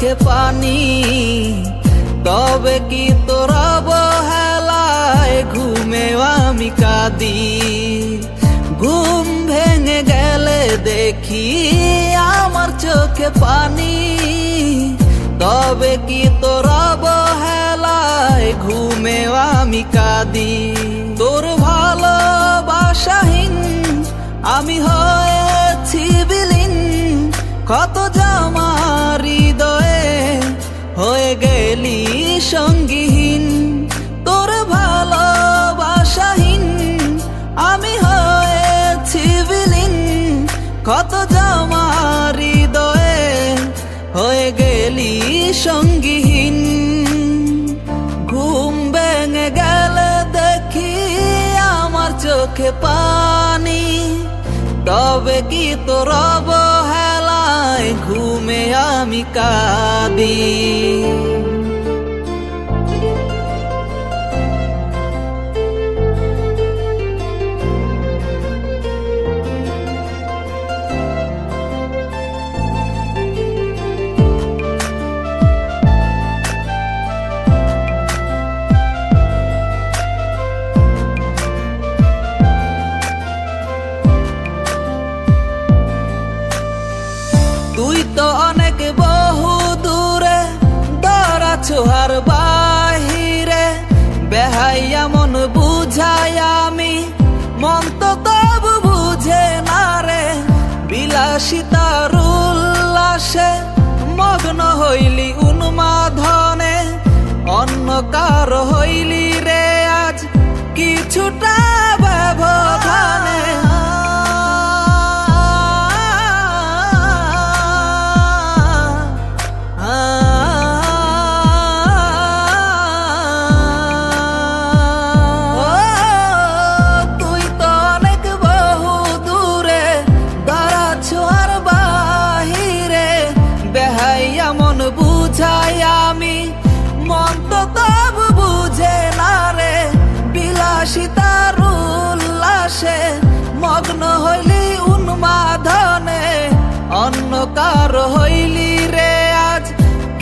চোখে পানি, তবে কি তোর অবহেলায় ঘুমেও আমি কাঁদি। ঘুম ভেঙে গেলে দেখি আমার চোখে পানি, তবে কি তোর অবহেলায় ঘুমেও আমি কাঁদি। তোর ভালোবাসাহীন আমি হয়েছি বিলীন, কত আমার হৃদয়ে হয়ে গেলি সঙ্গীহীন। তোর ভালোবাসাহীন আমি হয়েছি বিলীন, কত আমার হৃদয়ে হয়ে গেলি সঙ্গীহীন। ঘুম ভেঙে গেলে দেখি আমার চোখে পানি, তবে কি তোর অবহেলায় ঘুমে আমি কাঁদি। তুই তো অনেক বহু দূরে দরা ছোহার বাহিরে, বেহাইয়া মন বুঝাই আমি, মন তো তবু বুঝে না রে। বিলাসিতার উল্লাসে মগ্ন হইলি উন্মাদনে, অন্য কার হইলি রে আজ কিছুটা ব্যবধানে। মন বুঝাই আমি, মন তো তবু বুঝে না রে। বিলাসিতার উল্লাসে মগ্ন হইলি উন্মাদনে, অন্য কার হইলি রে আজ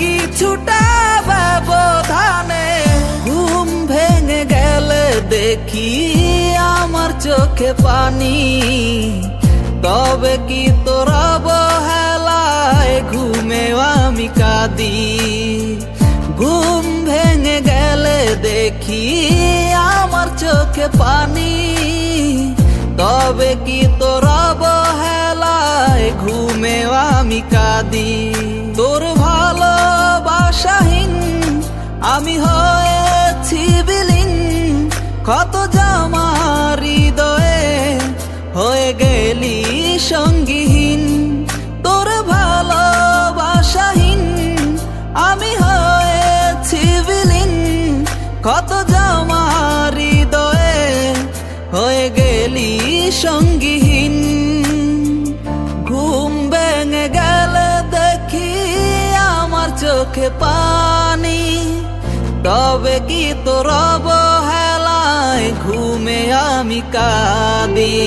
কিছুটা ব্যবধানে। ঘুম ভেঙে গেলে দেখি আমার চোখে পানি, তবে কি তোর অবহেলায় ঘুমেও আমি কাঁদি। ঘুম ভেঙে গেলে দেখি আমার চোখে পানি, তবে কি তোর অবহেলায় ঘুমেও আমি কাঁদি। তোর ভালোবাসাহীন আমি হয়েছি বিলীন, কত আমার হৃদয়ে হয়ে গেলি সঙ্গীহীন। তোর ভালোবাসাহীন আমি হয়েছি বিলীন, কত আমার হৃদয়ে হয়ে গেলি সঙ্গীহীন। ঘুম ভেঙে গেলে দেখি আমার চোখে পানি, তবে কি তোর অবহেলায় ঘুমে আমি কাঁদি।